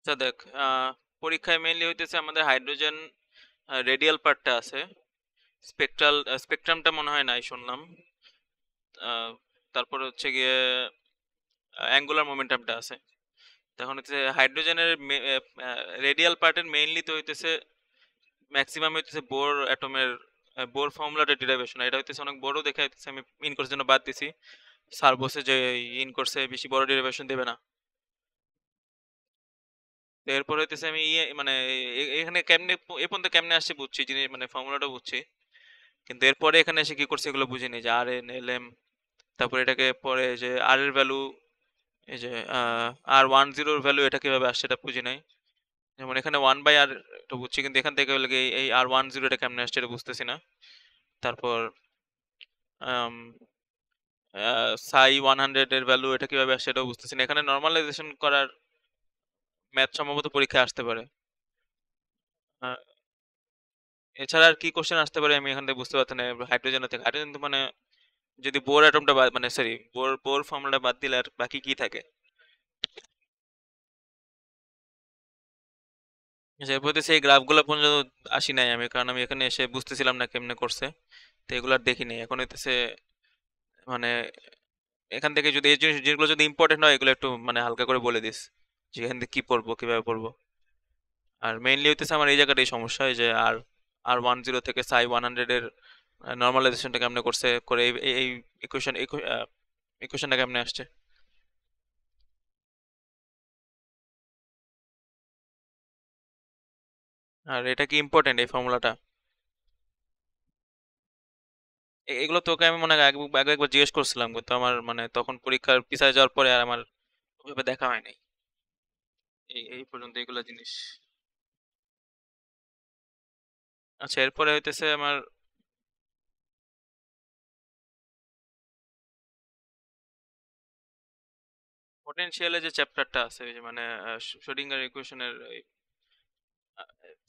আচ্ছা দেখ, পরীক্ষায় মেইনলি হইতেছে আমাদের হাইড্রোজেন রেডিয়াল পার্টটা আছে, স্পেকট্রামটা মনে হয় নাই শুনলাম। তারপরে হচ্ছে গিয়ে অ্যাঙ্গুলার মোমেন্টামটা আছে। তখন হচ্ছে হাইড্রোজেনের রেডিয়াল পার্টের মেইনলি তো হইতেছে ম্যাক্সিমাম হইতেছে বোর অ্যাটমের বোর ফর্মুলাটা ডিরাইভেশন, এটা হইতেছে অনেক বড় দেখে হইতেছে আমি ইন কোর্সের জন্য বাদ দিছি। স্যার বসে যে ইন কোর্সে বেশি বড় ডেরিভেশন দেবে না। তো এরপর হইতেছে আমি মানে এখানে কেমনে এ পর্যন্ত কেমনে আসছে বুঝছি, যিনি মানে ফর্মুলাটা বুঝছি, কিন্তু এরপরে এখানে এসে কি করছে এগুলো বুঝিনি, যে আর এন এল এম, তারপরে এটাকে পরে যে আর এর ভ্যালু, এই যে R10 ভ্যালু এটা কিভাবে আসছে এটা বুঝি নাই। যেমন এখানে 1/r এটা বুঝছি, কিন্তু এখান থেকে হলে গিয়ে এই R10 এটা কেমনে আসছে এটা বুঝতেছি না। তারপর সাই 100 এর ভ্যালু এটা কিভাবে আসছে এটাও বুঝতেছি না। এখানে নর্মালাইজেশন করার ম্যাথ সম্ভবত পরীক্ষায় আসতে পারে। আহ, এছাড়া আর কি কোশ্চেন আসতে পারে আমি এখান থেকে বুঝতে পারছি না। হাইড্রোজেন থেকে হাইড্রোজেন তো মানে যদি বোর অ্যাটমটা বাদ, মানে সরি বোর বোর ফর্মুলাটা বাদ দিলে আর বাকি কি থাকে? এরপর সেই গ্রাফগুলো পর্যন্ত আসি নাই আমি, কারণ আমি এখানে এসে বুঝতেছিলাম না কেমনে করছে। তো এগুলো আর দেখি নাই এখন হইতেছে, মানে এখান থেকে যদি এই জিনিস যেগুলো যদি ইম্পর্টেন্ট হয় এগুলো একটু মানে হালকা করে বলে দিস, যে এখান থেকে কি পড়বো কিভাবে পড়বো। আর মেইনলি হইতেছে আমার এই জায়গাটাই সমস্যা, এই যে R10 থেকে সাই 100 এর নর্মালাইজেশনটা কেমনে করছে, করে এই ইকুয়েশন ইকুয়েশনটা কেমনে আসছে। আর এটা কি ইম্পর্টেন্ট এই ফর্মুলাটা? এগুলো তোকে আমি মনে হয় আগে আগে একবার জিজ্ঞেস করছিলাম, কিন্তু আমার মানে তখন পরীক্ষার পিছায় যাওয়ার পরে আর আমার ওইভাবে দেখা হয় নাই এই এই পর্যন্ত এগুলো জিনিস। আচ্ছা এরপরে হইতেছে আমার পটেনশিয়ালে যে চ্যাপ্টারটা আছে, ওই যে মানে শ্রোডিঙ্গার ইকুয়েশনের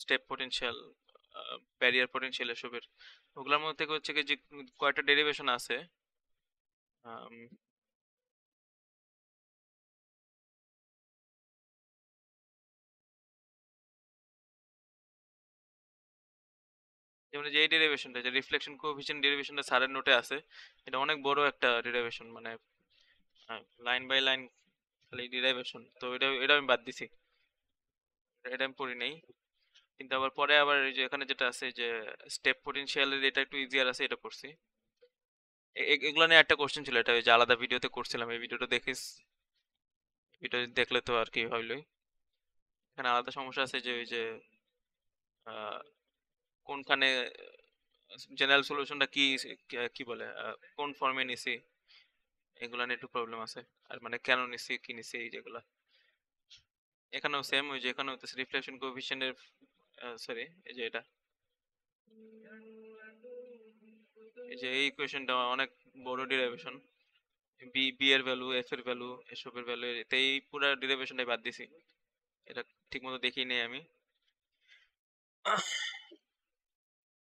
স্টেপ পটেনশিয়াল, ব্যারিয়ার পটেনশিয়াল এসবের, ওগুলোর মধ্যে থেকে হচ্ছে কি যে কয়টা ডেরিভেশন আছে। আম, যেমন যে এই ডেরিভেশনটা, যে রিফ্লেকশন কোএফিসিয়েন্ট ডেরিভেশনটা স্যারের নোটে আছে, এটা অনেক বড় একটা ডেরিভেশন, মানে লাইন বাই লাইন খালি ডেরিভেশন, তো এটা আমি বাদ দিছি, এটা আমি পড়ি নাই। কিন্তু আবার পরে আবার এই যে এখানে যেটা আছে যে স্টেপ পটেনশিয়ালের, এটা একটু ইজিয়ার আছে, এটা পড়ছি। এগুলো নিয়ে একটা কোশ্চেন ছিল, এটা ওই যে আলাদা ভিডিওতে করছিলাম, এই ভিডিওটা দেখিস, ভিডিও দেখলে তো আর কি হইলোই। এখানে আলাদা সমস্যা আছে যে ওই যে আহ, কোনখানে জেনারেল সলিউশনটা কি, কি বলে কোন ফর্মে নিছি, এগুলা নিয়ে একটু প্রবলেম আছে। আর মানে কেন নিছি কি নিছি এই যেগুলা, এখানেও সেম, ওই যে এখানেও রিফ্লেকশন কোএফিসিয়েন্টের, সরি এই যে এটা, এই যে এই ইকুয়েশনটা অনেক বড় ডেরিভেশন, বি বি এর ভ্যালু, এফ এর ভ্যালু, এসবের ভ্যালু, এতে এই পুরো ডেরিভেশনটাই বাদ দিছি। এটা ঠিক মতো দেখি নেই আমি।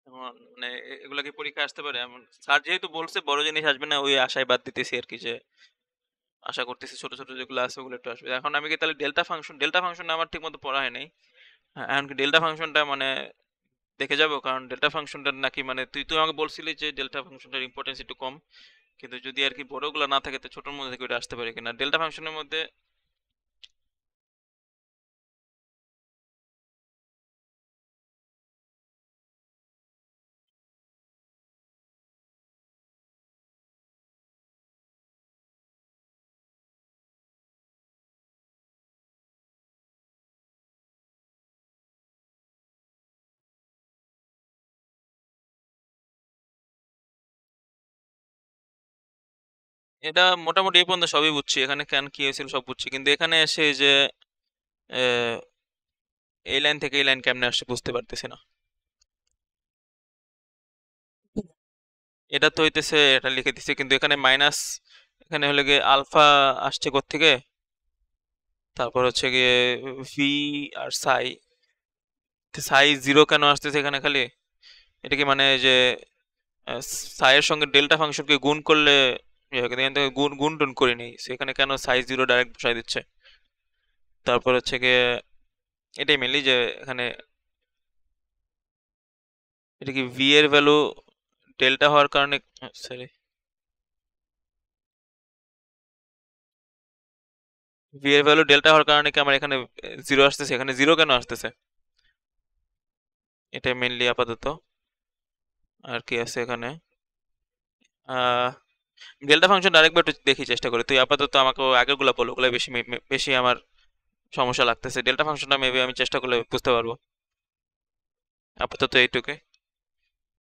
এখন মানে এগুলা কি পরীক্ষা আসতে পারে এমন, স্যার যেহেতু বলছে বড় জিনিস আসবে না, ওই আশায় বাদ দিতেছি আর কি, যে আশা করতেছি ছোট ছোট যেগুলো আছে ওগুলো একটু আসবে। এখন আমি কি তাহলে ডেল্টা ফাংশন আমার ঠিক মতো পড়া হয় নাই। হ্যাঁ, এখন কি ডেল্টা ফাংশনটা মানে দেখে যাবো? কারণ ডেল্টা ফাংশনটা নাকি মানে তুই তুই আমাকে বলছিলি যে ডেল্টা ফাংশনটার ইম্পর্টেন্স একটু কম, কিন্তু যদি আর কি বড়গুলো না থাকে তো ছোটোর মধ্যে থেকে ওটা আসতে পারে কিনা ডেল্টা ফাংশনের মধ্যে। এটা মোটামুটি এই পর্যন্ত সবই বুঝছি, এখানে কেন কি হয়েছিল সব বুঝছি, কিন্তু এখানে এসে এই যে আহ, এই লাইন থেকে এই লাইন কেমনে আসছে বুঝতে পারতেছি না। এটা তো হইতেছে, এটা লিখে দিছে, কিন্তু এখানে মাইনাস, এখানে হলে গিয়ে আলফা আসছে কোত্থেকে, তারপর হচ্ছে গিয়ে ভি আর সাই, সাই জিরো কেন আসতেছে এখানে খালি? এটা কি মানে যে সাই এর সঙ্গে ডেল্টা ফাংশনকে গুণ করলে ইয়ে হয়, কিন্তু এখান থেকে গুণ গুণ টুন করিনি, সেখানে কেন সাই জিরো ডাইরেক্ট বসাই দিচ্ছে? তারপর হচ্ছে গিয়ে এটাই মেনলি যে এখানে এটা কি ভি এর ভ্যালু ডেল্টা হওয়ার কারণে, সরি, ভি এর ভ্যালু ডেল্টা হওয়ার কারণে কি আমার এখানে জিরো আসতেছে, এখানে জিরো কেন আসতেছে? এটাই মেনলি আপাতত। আর কি আছে এখানে? আহ ডেল্টা ফাংশন আরেকবার একটু দেখি, চেষ্টা করি। তুই আপাতত আমাকে আগেরগুলো বল, ওগুলো বেশি বেশি আমার সমস্যা লাগতেছে। ডেল্টা ফাংশনটা মেবি আমি চেষ্টা করলে বুঝতে পারবো। আপাতত এইটুকুই।